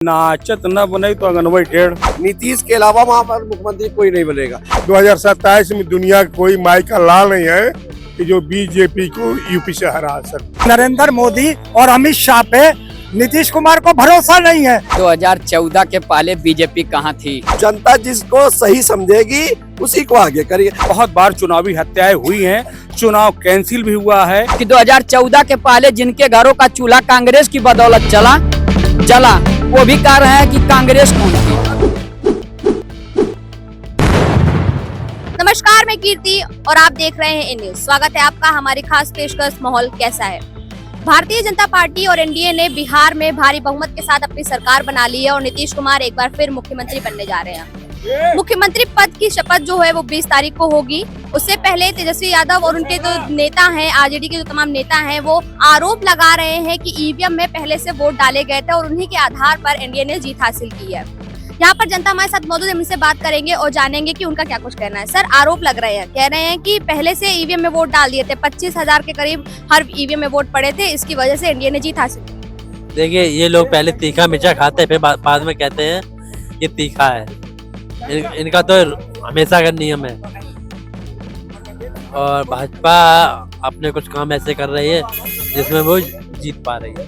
नाचत न बने तो अंगनवाड़ी टेढ़। नीतीश के अलावा वहाँ पर मुख्यमंत्री कोई नहीं बनेगा। 2027 में दुनिया का कोई माई का लाल नहीं है कि जो बीजेपी को यूपी से हरा सकते। नरेंद्र मोदी और अमित शाह पे नीतीश कुमार को भरोसा नहीं है। 2014 के पहले बीजेपी कहाँ थी? जनता जिसको सही समझेगी उसी को आगे करिए। बहुत बार चुनावी हत्याएं हुई हैं, चुनाव कैंसिल भी हुआ है। कि 2014 के पहले जिनके घरों का चूल्हा कांग्रेस की बदौलत जला वो भी कह रहे हैं कि कांग्रेस कौन थी। नमस्कार, मैं कीर्ति और आप देख रहे हैं न्यूज। स्वागत है आपका हमारी खास पेशकश माहौल कैसा है। भारतीय जनता पार्टी और एनडीए ने बिहार में भारी बहुमत के साथ अपनी सरकार बना ली है और नीतीश कुमार एक बार फिर मुख्यमंत्री बनने जा रहे हैं। मुख्यमंत्री पद की शपथ जो है वो 20 तारीख को होगी। उससे पहले तेजस्वी यादव और उनके जो नेता हैं, आरजेडी के जो तमाम नेता हैं, वो आरोप लगा रहे हैं कि ईवीएम में पहले से वोट डाले गए थे और उन्हीं के आधार पर एनडीए ने जीत हासिल की है। यहाँ पर जनता हमारे साथ मौजूद है, उनसे बात करेंगे और जानेंगे कि उनका क्या कुछ कहना है। सर, आरोप लग रहे हैं, कह रहे हैं कि पहले से ईवीएम में वोट डाल दिए थे, 25,000 के करीब हर ईवीएम में वोट पड़े थे, इसकी वजह से एनडीए ने जीत हासिल की। देखिए, ये लोग पहले तीखा मिर्चा खाते हैं, फिर बाद में कहते हैं ये तीखा है। इनका तो हमेशा का नियम है और भाजपा अपने कुछ काम ऐसे कर रही है जिसमें वो जीत पा रही है।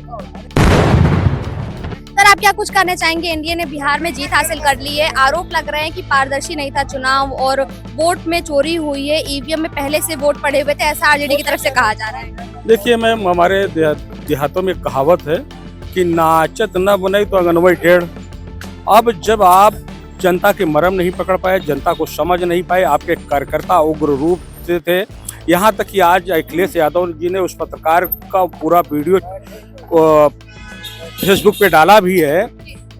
सर, आप क्या कुछ कहना चाहेंगे? एनडीए ने बिहार में जीत हासिल कर ली है, आरोप लग रहे हैं कि पारदर्शी नहीं था चुनाव और वोट में चोरी हुई है, ईवीएम में पहले से वोट पड़े हुए थे, ऐसा आरजेडी की तरफ से कहा जा रहा है। देखिए मैम, हमारे देहातों में कहावत है कि नाचत न बने तो अंगनवाड़ी टेढ़। अब जब आप जनता के मर्म नहीं पकड़ पाए, जनता को समझ नहीं पाए, आपके कार्यकर्ता उग्र रूप से थे, यहाँ तक कि आज अखिलेश यादव जी ने उस पत्रकार का पूरा वीडियो फेसबुक पे डाला भी है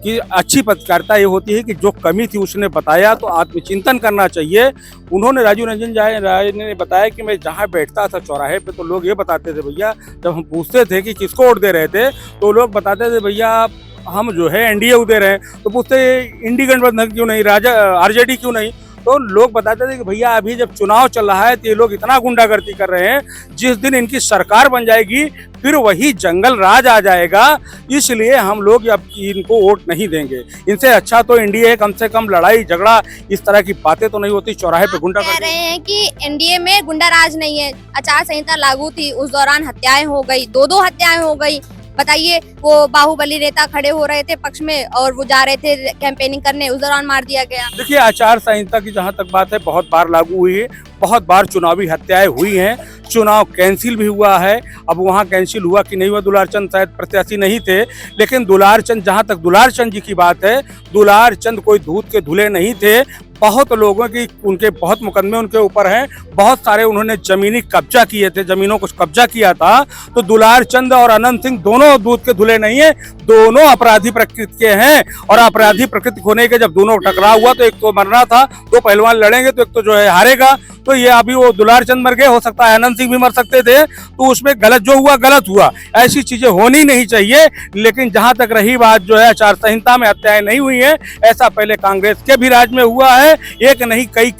कि अच्छी पत्रकारिता ये होती है कि जो कमी थी उसने बताया तो आत्मचिंतन करना चाहिए। उन्होंने राजीव रंजन राय ने बताया कि मैं जहाँ बैठता था चौराहे पे तो लोग ये बताते थे, भैया जब हम पूछते थे कि किसको वोट दे रहे थे तो लोग बताते थे भैया हम जो है एनडीए को दे रहे हैं। तो पूछते इंडी गठबंधन क्यों नहीं, आरजेडी क्यों नहीं? तो लोग बताते थे कि भैया अभी जब चुनाव चल रहा है तो ये लोग इतना गुंडागर्दी कर रहे हैं, जिस दिन इनकी सरकार बन जाएगी फिर वही जंगल राज आ जाएगा, इसलिए हम लोग अब इनको वोट नहीं देंगे। इनसे अच्छा तो एनडीए, कम से कम लड़ाई झगड़ा इस तरह की बातें तो नहीं होती। चौराहे पे गुंडा कह रहे हैं कि एनडीए में गुंडा राज नहीं है, आचार संहिता लागू थी, उस दौरान हत्याएं हो गई, दो हत्याएं हो गई। बताइए, वो बाहुबली नेता खड़े हो रहे थे पक्ष में और वो जा रहे थे कैंपेनिंग करने, उस दौरान मार दिया गया। देखिए, आचार संहिता की जहाँ तक बात है बहुत बार लागू हुई है, बहुत बार चुनावी हत्याएं हुई हैं, चुनाव कैंसिल भी हुआ है। अब वहाँ कैंसिल हुआ कि नहीं हुआ, दुलारचंद शायद प्रत्याशी नहीं थे, लेकिन दुलारचंद, जहाँ तक दुलारचंद जी की बात है, दुलारचंद कोई दूध के धुले नहीं थे। बहुत लोगों की उनके बहुत मुकदमे उनके ऊपर हैं, बहुत सारे उन्होंने जमीनी कब्जा किए थे, जमीनों को कब्जा किया था। तो दुलारचंद और अनंत सिंह दोनों दूध के धुले नहीं है, दोनों अपराधी प्रकृति के हैं। और अपराधी प्रकृति होने के जब दोनों टकराव हुआ तो एक तो मरना था, दो पहलवान लड़ेंगे तो एक तो जो है हारेगा। तो ये अभी वो दुलारचंद मर गए, हो सकता है अनंत सिंह भी मर सकते थे। तो उसमें गलत जो हुआ गलत हुआ, ऐसी चीजें होनी नहीं चाहिए। लेकिन जहां तक रही बात जो है आचार संहिता में हत्याएं नहीं हुई है, ऐसा पहले कांग्रेस के भी राज में हुआ है, एक नहीं कई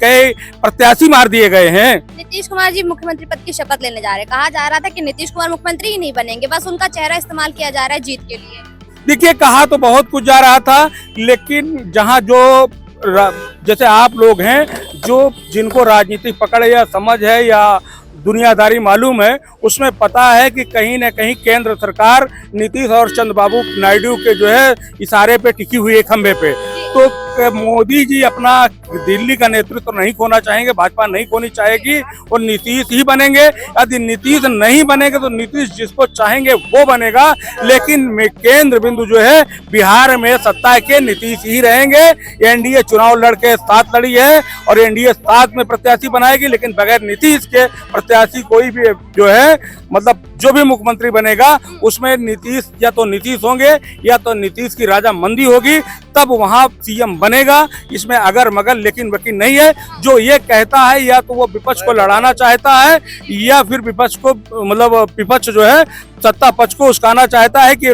प्रत्याशी मार दिए गए हैं। नीतीश कुमार जी मुख्यमंत्री पद की शपथ लेने जा रहे हैं, कहा जा रहा था कि नीतीश कुमार मुख्यमंत्री ही नहीं बनेंगे, बस उनका चेहरा इस्तेमाल किया जा रहा है जीत के लिए। देखिए, कहा तो बहुत कुछ जा रहा था, लेकिन जहां जो जैसे आप लोग हैं जो जिनको राजनीतिक पकड़ या समझ है या दुनियादारी मालूम है, उसमें पता है कि कहीं न कहीं केंद्र सरकार नीतीश और चंद्रबाबू नायडू के जो है इशारे पे टिकी हुई है खंभे पे। तो मोदी जी अपना दिल्ली का नेतृत्व नहीं खोना चाहेंगे, भाजपा नहीं खोनी चाहेगी और नीतीश ही बनेंगे। यदि नीतीश नहीं बनेंगे तो नीतीश जिसको चाहेंगे वो बनेगा, लेकिन केंद्र बिंदु जो है बिहार में सत्ता के नीतीश ही रहेंगे। एनडीए चुनाव लड़के साथ लड़ी है और एनडीए साथ में प्रत्याशी बनाएगी, लेकिन बगैर नीतीश के प्रत्याशी कोई भी जो है, मतलब जो भी मुख्यमंत्री बनेगा उसमें नीतीश या तो नीतीश होंगे या तो नीतीश की राजामंदी होगी, तब वहाँ सीएम बनेगा। इसमें अगर मगर लेकिन वकील नहीं है। जो ये कहता है या तो वो विपक्ष को लड़ाना चाहता है या फिर विपक्ष को, मतलब विपक्ष जो है सत्ता पक्ष को उस्काना चाहता है कि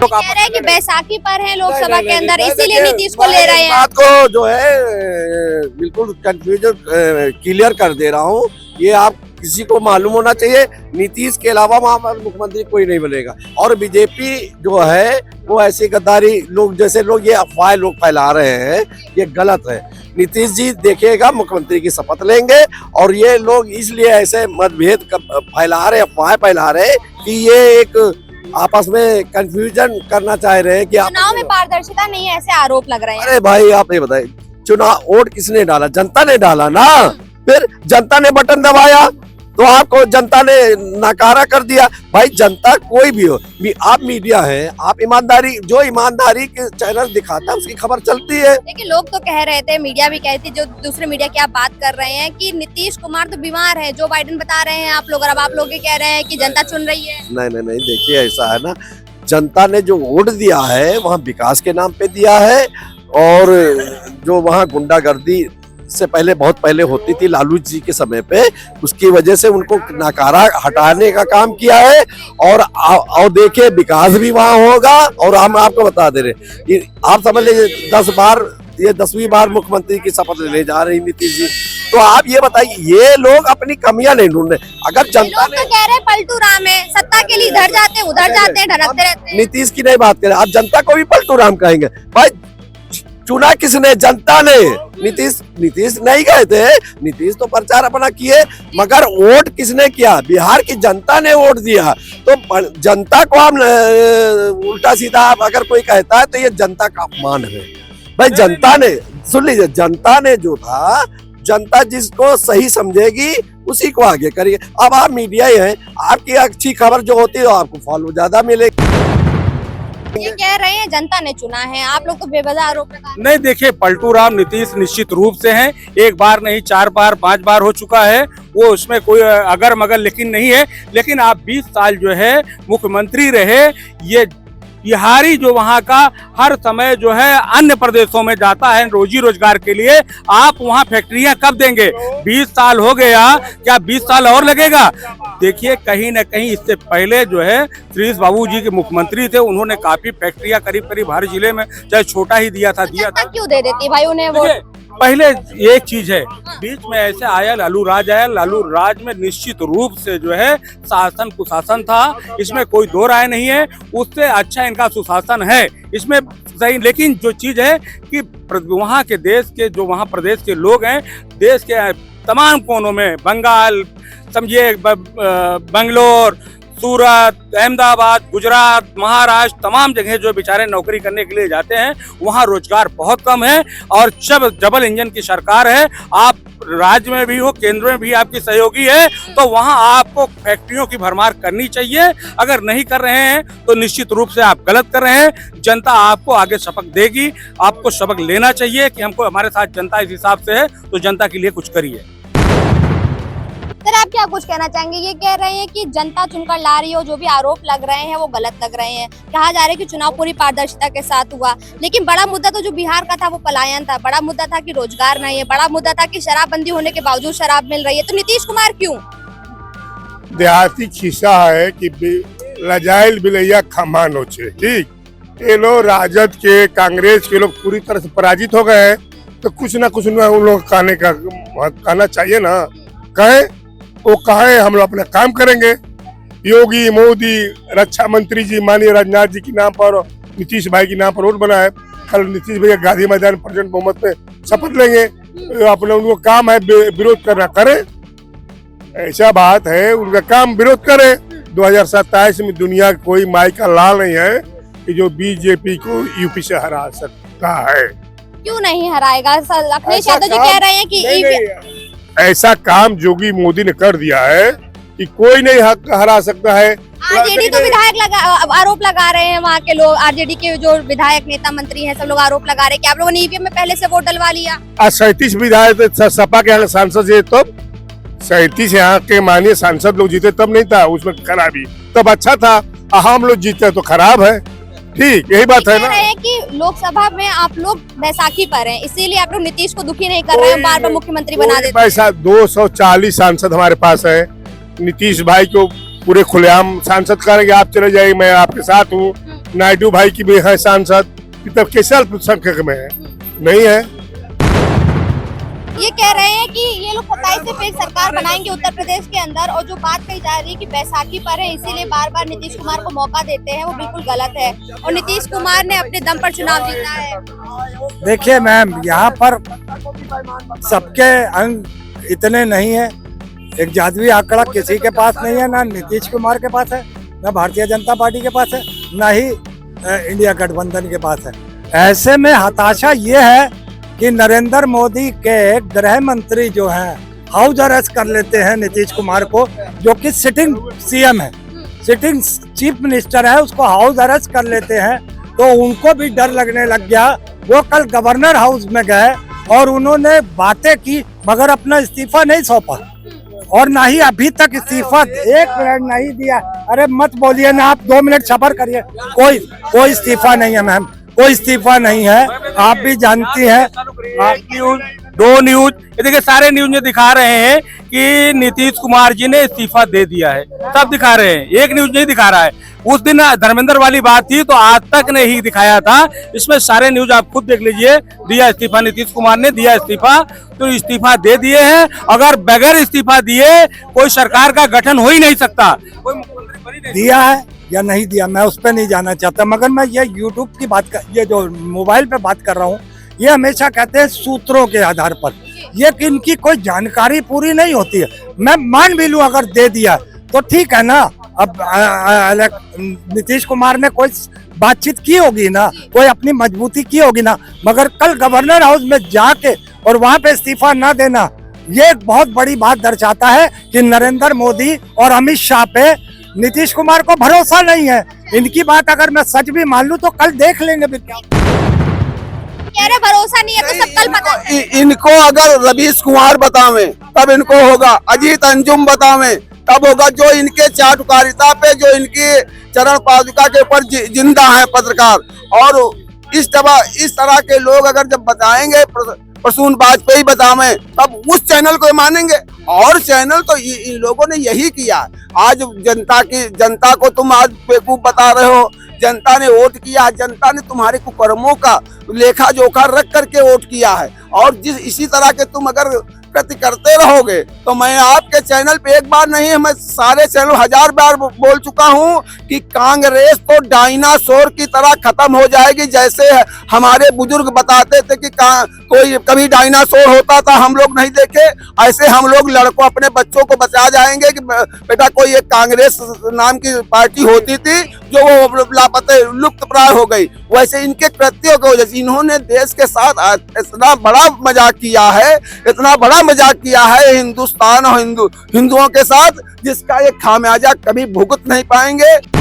कह रहे हैं कि बैसाखी पर है लोकसभा के अंदर, इसीलिए नीतीश को ले रहे हैं। बात को जो है बिल्कुल कंफ्यूजन क्लियर कर दे रहा हूँ। ये आप किसी को मालूम होना चाहिए नीतीश के अलावा वहां पर मुख्यमंत्री कोई नहीं बनेगा। और बीजेपी जो है वो ऐसी गद्दारी लोग, जैसे लोग ये अफवाह लोग फैला रहे हैं, ये गलत है। नीतीश जी देखिएगा मुख्यमंत्री की शपथ लेंगे, और ये लोग इसलिए ऐसे मतभेद फैला रहे, अफवाह फैला रहे कि ये एक आपस में कंफ्यूजन करना चाह रहे हैं कि चुनाव में पारदर्शिता नहीं है, ऐसे आरोप लग रहे हैं। अरे भाई आप ये बताइए, चुनाव वोट किसने डाला? जनता ने डाला ना। फिर जनता ने बटन दबाया तो आपको जनता ने नकारा कर दिया। भाई जनता कोई भी हो, आप मीडिया है, आप ईमानदारी, जो ईमानदारी के चैनल दिखाता है उसकी खबर चलती है। देखिए लोग तो कह रहे थे, मीडिया भी कहती, जो दूसरे मीडिया की आप बात कर रहे हैं कि नीतीश कुमार तो बीमार है, जो बाइडेन बता रहे हैं आप लोग, और अब आप लोग ये कह रहे हैं कि जनता चुन रही है। नहीं, देखिए ऐसा है ना, जनता ने जो वोट दिया है वहाँ विकास के नाम पे दिया है, और जो वहाँ गुंडागर्दी से पहले बहुत पहले होती थी लालू जी के समय पे, उसकी वजह से उनको नकारा हटाने का काम किया है। और देखिए विकास भी वहाँ होगा। और हम आपको बता दे रहे, आप समझ लीजिए 10 बार, ये 10वीं बार मुख्यमंत्री की शपथ लेने जा रही नीतीश जी। तो आप ये बताइए, ये लोग अपनी कमियां नहीं ढूंढ रहे। अगर जनता लोग तो कह रहे हैं पलटू राम है, सत्ता के लिए इधर जाते हैं उधर जाते हैं, ढरकते रहते हैं। नीतीश की नहीं बात करें, आप जनता को भी पलटू राम कहेंगे? भाई चुना किसने? जनता ने। नीतीश नहीं गए थे, नीतीश तो प्रचार अपना किए, मगर वोट किसने किया? बिहार की जनता ने वोट दिया। तो जनता को हम उल्टा सीधा अगर कोई कहता है तो ये जनता का अपमान है। भाई जनता ने, सुन लीजिए, जनता ने जो था, जनता जिसको सही समझेगी उसी को आगे करिए। अब आप मीडिया ही हैं, आपकी अच्छी खबर जो होती है तो आपको फॉलो ज्यादा मिलेगी। ये कह रहे हैं जनता ने चुना है, आप लोग तो बेवजह आरोप लगा रहे हैं। नहीं, देखिए पलटू राम नीतीश निश्चित रूप से हैं, एक बार नहीं 4 बार 5 बार हो चुका है, वो उसमें कोई अगर मगर लेकिन नहीं है। लेकिन आप 20 साल जो है मुख्यमंत्री रहे, ये बिहारी जो वहाँ का हर समय जो है अन्य प्रदेशों में जाता है रोजी रोजगार के लिए, आप वहाँ फैक्ट्रियां कब देंगे? 20 साल हो गया, क्या 20 साल और लगेगा? देखिए कहीं न कहीं इससे पहले जो है श्रीश बाबू जी के मुख्यमंत्री थे, उन्होंने काफी फैक्ट्रियां करीब हर जिले में, चाहे छोटा ही दिया था। क्यों दे देती भाई उन्हें वो? पहले एक चीज है, बीच में ऐसे आया लालू राज में निश्चित रूप से जो है शासन कुशासन था, इसमें कोई दो राय नहीं है। उससे अच्छा इनका सुशासन है इसमें सही। लेकिन जो चीज है कि वहाँ के देश के जो वहाँ प्रदेश के लोग हैं, देश के तमाम कोनों में, बंगाल समझिए, बंगलोर, सूरत, अहमदाबाद, गुजरात, महाराष्ट्र, तमाम जगह जो बेचारे नौकरी करने के लिए जाते हैं, वहाँ रोजगार बहुत कम है। और जब डबल इंजन की सरकार है, आप राज्य में भी हो, केंद्र में भी आपकी सहयोगी है, तो वहाँ आपको फैक्ट्रियों की भरमार करनी चाहिए। अगर नहीं कर रहे हैं तो निश्चित रूप से आप गलत कर रहे हैं। जनता आपको आगे सबक देगी, आपको सबक लेना चाहिए कि हमको, हमारे साथ जनता इस हिसाब से है, तो जनता के लिए कुछ करिए। सर आप क्या कुछ कहना चाहेंगे? ये कह रहे हैं कि जनता चुनकर ला रही हो, जो भी आरोप लग रहे हैं वो गलत लग रहे हैं। कहा जा रहा है कि चुनाव पूरी पारदर्शिता के साथ हुआ, लेकिन बड़ा मुद्दा तो जो बिहार का था वो पलायन था, बड़ा मुद्दा था कि रोजगार नहीं है, बड़ा मुद्दा था कि शराबबंदी होने के बावजूद शराब मिल रही है। तो नीतीश कुमार क्यों? देहाती खिस्सा है कि लजाइल बिलैया खमा नोचे। ठीक, ये लोग राजद के, कांग्रेस के लोग पूरी तरह से पराजित हो गए हैं, तो कुछ ना कुछ उन लोग कहना चाहिए ना। कहे वो कहे, हम लोग अपना काम करेंगे। योगी, मोदी, रक्षा मंत्री जी, माननीय राजनाथ जी के नाम पर, नीतीश भाई के नाम पर वोट बना है। कल नीतीश भैया गांधी मैदान प्रचंड बहुमत में शपथ लेंगे, अपना उनको काम है विरोध करना, करे, ऐसा बात है, उनका काम विरोध करे। 2027 में दुनिया का कोई माई का लाल नहीं है कि जो बीजेपी को यूपी से हरा सकता है। क्यों नहीं हराएगा? अखिलेश यादव जी कह रहे हैं कि ऐसा काम योगी मोदी ने कर दिया है कि कोई नहीं हरा सकता है। आरजेडी तो विधायक आरोप लगा रहे हैं, वहाँ के लोग, आरजेडी के जो विधायक, नेता, मंत्री हैं, सब लोग आरोप लगा रहे हैं कि आप लोगों ने ईवीएम में पहले से वोट डलवा लिया। 37 विधायक सपा के यहाँ सांसद जी, तब 37 यहाँ के माननीय सांसद लोग जीते तब नहीं था उसमें खराबी, तब अच्छा था। हम लोग जीते तो खराब है। ठीक, यही बात है ना पैसा 240 सांसद हमारे पास है। नीतीश भाई को पूरे खुलेआम सांसद करेंगे, आप चले जाइए, मैं आपके साथ हूँ। नायडू भाई की भी है सांसद, तब कैसे अल्पसंख्यक में है? नहीं है। ये कह रहे हैं कि ये लोग 27 से फिर सरकार बनाएंगे उत्तर प्रदेश के अंदर, और जो बात कही जा रही है कि बैसाखी पर है इसीलिए बार बार नीतीश कुमार को मौका देते हैं, वो बिल्कुल गलत है। और नीतीश कुमार ने अपने दम पर चुनाव जीता है। देखिए मैम, यहाँ पर सबके अंग इतने नहीं है। एक जादुई आंकड़ा किसी के पास नहीं है, ना नीतीश कुमार के पास है, ना भारतीय जनता पार्टी के पास है, ना ही इंडिया गठबंधन के पास है। ऐसे में हताशा ये है कि नरेंद्र मोदी के गृह मंत्री जो है हाउस अरेस्ट कर लेते हैं नीतीश कुमार को, जो कि सिटिंग सीएम है, सिटिंग चीफ मिनिस्टर है, उसको हाउस अरेस्ट कर लेते हैं। तो उनको भी डर लगने लग गया। वो कल गवर्नर हाउस में गए और उन्होंने बातें की, मगर अपना इस्तीफा नहीं सौंपा, और ना ही अभी तक इस्तीफा 1 मिनट नहीं दिया। अरे मत बोलिए ना, आप 2 मिनट सब्र करिए। कोई इस्तीफा नहीं है मैम, कोई इस्तीफा नहीं है, आप भी जानती हैं। न्यूज, 2 न्यूज, ये देखिए सारे न्यूज में दिखा रहे हैं कि नीतीश कुमार जी ने इस्तीफा दे दिया है, सब दिखा रहे हैं, एक न्यूज नहीं दिखा रहा है। उस दिन धर्मेंद्र वाली बात थी तो आज तक ने ही दिखाया था, इसमें सारे न्यूज आप खुद देख लीजिए। दिया इस्तीफा, नीतीश कुमार ने दिया इस्तीफा, तो इस्तीफा दे दिए हैं। अगर बगैर इस्तीफा दिए कोई सरकार का गठन हो ही नहीं सकता, कोई मुख्यमंत्री बन ही नहीं। दिया है या नहीं दिया मैं उस पर नहीं जाना चाहता, मगर मैं ये यूट्यूब की बात कर, ये जो मोबाइल पे बात कर रहा हूँ, ये हमेशा कहते हैं सूत्रों के आधार पर, ये कि इनकी कोई जानकारी पूरी नहीं होती है। मैं मान भी लूं अगर दे दिया तो ठीक है ना। अब नीतीश कुमार ने कोई बातचीत की होगी ना, कोई अपनी मजबूती की होगी ना, मगर कल गवर्नर हाउस में जाके और वहां पे इस्तीफा ना देना, ये एक बहुत बड़ी बात दर्शाता है कि नरेंद्र मोदी और अमित शाह पे नीतीश कुमार को भरोसा नहीं है। इनकी बात अगर मैं सच भी मान लूं तो कल देख लेंगे भी क्या। कह रहे भरोसा नहीं है तो सब कल पता है। इनको अगर रवीश कुमार बतावे तब इनको होगा, अजीत अंजुम बतावे तब होगा। जो इनके चाटुकारिता पे, जो इनकी चरण पादुका के ऊपर जिंदा है पत्रकार, और इस तरह के लोग अगर जब बताएंगे, प्रसून वाजपेयी बतावे, तब उस चैनल को मानेंगे। और चैनल तो इन लोगों ने यही किया। आज जनता को तुम आज बेवकूफ बता रहे हो। जनता ने वोट किया, जनता ने तुम्हारे कुकर्मों का लेखा जोखा रख करके वोट किया है। और इसी तरह के तुम अगर प्रति करते रहोगे तो मैं आपके चैनल पे एक बार नहीं, मैं सारे चैनल 1000 बार बोल चुका हूं कि कांग्रेस तो डायनासोर की तरह खत्म हो जाएगी। जैसे हमारे बुजुर्ग बताते थे कि कोई कभी डायनासोर होता था, हम लोग नहीं देखे, ऐसे हम लोग लड़कों अपने बच्चों को बचा जाएंगे कि बेटा कोई एक कांग्रेस नाम की पार्टी होती थी जो वो लापता लुप्त प्राय हो गई। वैसे इनके कृत्यों की वजह से इन्होंने देश के साथ इतना बड़ा मजाक किया है, इतना बड़ा मजाक किया है हिंदुस्तान और हिंदुओं के साथ, जिसका ये खामियाजा कभी भुगत नहीं पाएंगे। कह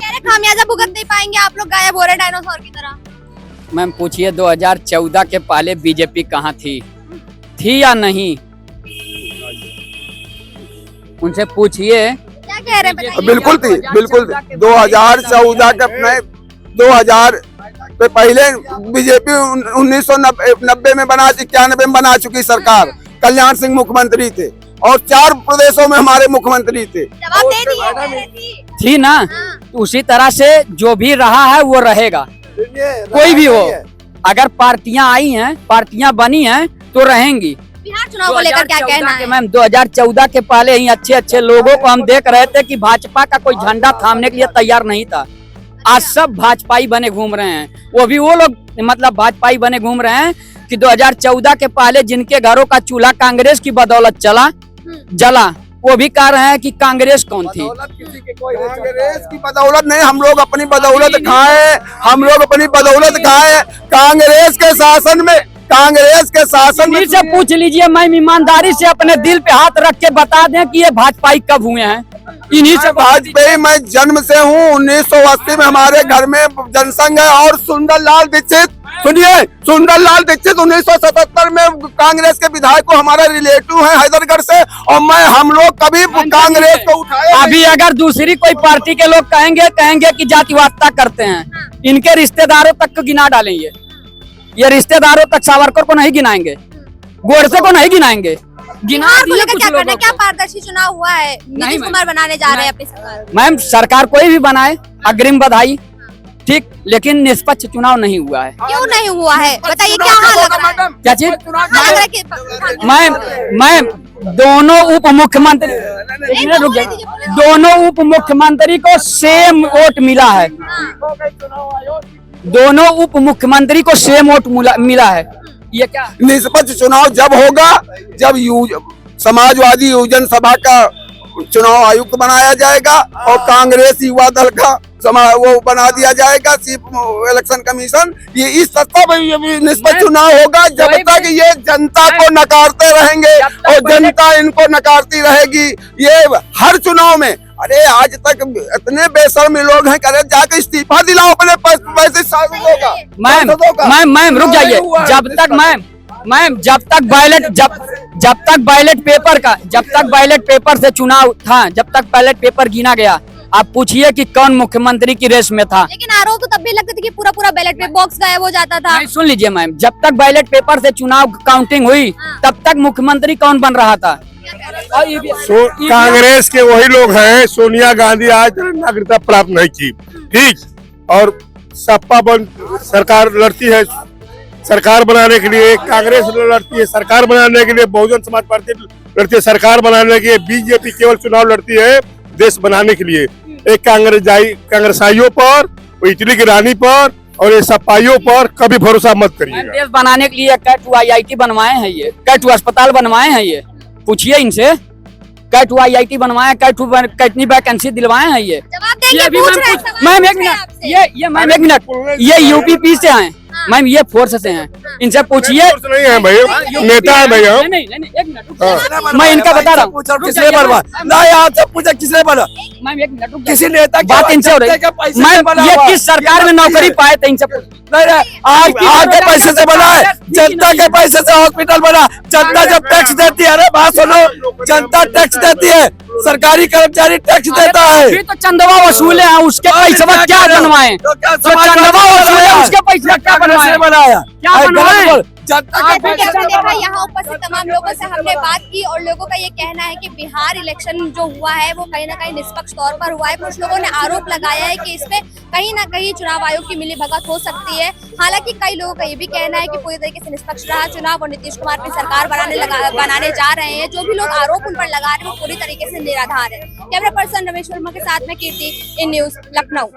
रहे खामियाजा भुगत नहीं पाएंगे, आप लोग गायब हो रहे डायनासोर की तरह। मैम पूछिए 2014 के पहले बीजेपी कहाँ थी या नहीं, उनसे पूछिए। क्या कह रहे हैं? बिल्कुल थी, बिल्कुल 2014 के अपने 2000 तो पहले बीजेपी 1990 में 91 में बना चुकी सरकार। कल्याण सिंह मुख्यमंत्री थे और 4 प्रदेशों में हमारे मुख्यमंत्री थे। जवाब दे दिए थी ना। तो उसी तरह से जो भी रहा है वो रहेगा, कोई भी हो। अगर पार्टियां आई हैं, पार्टियां बनी हैं तो रहेंगी। बिहार चुनाव को लेकर क्या कहना है? मैम 2014 के पहले ही अच्छे लोगों को हम देख रहे थे कि भाजपा का कोई झंडा थामने के लिए तैयार नहीं था। आज सब भाजपाई बने घूम रहे हैं, वो भी वो लोग मतलब भाजपाई बने घूम रहे हैं कि 2014 के पहले जिनके घरों का चूल्हा कांग्रेस की बदौलत जला, वो भी कह रहे हैं कि कांग्रेस कौन थी। कांग्रेस की बदौलत नहीं, हम लोग अपनी बदौलत खाए, हम लोग अपनी बदौलत खाए। कांग्रेस के शासन में से पूछ लीजिए। मैं ईमानदारी से अपने दिल पे हाथ रख के बता दें कि ये भाजपाई कब हुए हैं। इन्हीं से भाजपाई मैं जन्म से हूँ। 1980 में हमारे घर में जनसंघ है। और सुंदरलाल दीक्षित, सुनिए, सुंदरलाल दीक्षित 1977 में कांग्रेस के विधायक को हमारा रिलेटिव है हैदरगढ़ से, और हम लोग कभी कांग्रेस को उठाए। अभी अगर दूसरी कोई पार्टी के लोग कहेंगे कि जातिवादिता करते हैं, इनके रिश्तेदारों तक को गिना डालेंगे। ये रिश्तेदारों तक सावरकर को नहीं गिनाएंगे, गोडसे को नहीं गिनाएंगे। बिहार को लेकर क्या करना है? क्या पारदर्शी चुनाव हुआ है? नीतीश कुमार बनाने जा रहे हैं अपनी सरकार। मैम सरकार कोई भी बनाए, अग्रिम बधाई, ठीक, लेकिन निष्पक्ष चुनाव नहीं हुआ है। क्यों नहीं हुआ है बताइए, क्या हाल लग रहा है? क्या चीज? हाल लग रहा है कि- मैं दोनों उप मुख्यमंत्री, एक मिनट रुक जाइए, दोनों उप मुख्यमंत्री को सेम वोट मिला है। दोनों उप मुख्यमंत्री को सेम वोट मिला है। ये क्या? निष्पक्ष चुनाव जब होगा जब समाजवादी युवजन सभा का चुनाव आयुक्त बनाया जाएगा और कांग्रेस युवा दल का वो बना दिया जाएगा चीफ इलेक्शन कमीशन। ये इस सत्ता में निष्पक्ष चुनाव होगा जब तक ये जनता को नकारते रहेंगे और जनता इनको नकारती रहेगी। ये हर चुनाव में, अरे आज तक इतने बेशर्मी लोग हैं, करे जाके इस्तीफा दिलाओ अपने पैसे सांसदों का। मैम रुक जाइए, जब तक बैलेट पेपर से चुनाव था, जब तक बैलेट पेपर गिना गया, आप पूछिए कि कौन मुख्यमंत्री की रेस में था। लेकिन आरोप तो तब भी लगता था कि पूरा पूरा बैलेट पे बॉक्स गायब हो जाता था। नहीं, सुन लीजिए मैम, जब तक बैलेट पेपर से चुनाव काउंटिंग हुई तब तक मुख्यमंत्री कौन बन रहा था? और कांग्रेस के वही लोग हैं। सोनिया गांधी आज तक नागरिकता प्राप्त नहीं की, ठीक, और सपा सरकार लड़ती है सरकार बनाने के लिए, कांग्रेस लड़ती है सरकार बनाने के लिए, बहुजन समाज पार्टी लड़ती है सरकार बनाने के लिए, बीजेपी केवल चुनाव लड़ती है देश बनाने के लिए। एक कांग्रेसाइयों पर, इटली की रानी पर और ये सपाइयों पर कभी भरोसा मत करिएगा। देश बनाने के लिए कैट IIT बनवाए हैं, ये कैट अस्पताल बनवाए हैं, ये पूछिए इनसे। कैट IIT बनवाए, कितनी वैकेंसी दिलवाए हैं ये? जवाब देंगे, पूछ रहे हैं, सवाल मैम पूछ एक रहे हैं मिनट, आपसे। ये मैम एक मिनट, ये यूपी से हैं मैम, ये फोर्स से हैं, इनसे पूछिए। नहीं है भैया, नेता है भैया। नहीं, एक मिनट, मैं इनका बता रहा हूँ। किसने बनवा ना, यहाँ से पूछा किसने बना, मैम एक मिनट, किसी नेता की बात इनसे हो रही है। मैम ये किस सरकार में नौकरी पाए थे, इनसे आपके पैसे से बना है, जनता के पैसे से हॉस्पिटल बना। जनता जब टैक्स देती है, अरे बात सुनो, जनता टैक्स देती है, सरकारी कर्मचारी टैक्स देता है। फिर तो चंदवा वसूले हैं, उसके पैसे में क्या बनवाए? चंदवा वसूले उसके पैसे में क्या बनवाए? बनाया क्या बनवाए? जनता जैसा कि आपने देखा, यहाँ उपस्थित तमाम लोगों से हमने बात की और लोगों का ये कहना है कि बिहार इलेक्शन जो हुआ है वो कहीं ना कहीं निष्पक्ष तौर पर हुआ है। कुछ लोगों ने आरोप लगाया है कि इसमें कहीं ना कहीं चुनाव आयोग की मिलीभगत हो सकती है। हालांकि कई लोगों का ये भी कहना है कि पूरी तरीके से निष्पक्ष रहा चुनाव और नीतीश कुमार की सरकार बनाने जा रहे हैं। जो भी लोग आरोप उन पर लगा रहे हैं वो पूरी तरीके से निराधार है। कैमरा पर्सन रमेश वर्मा के साथ में कीर्ति, इन न्यूज, लखनऊ।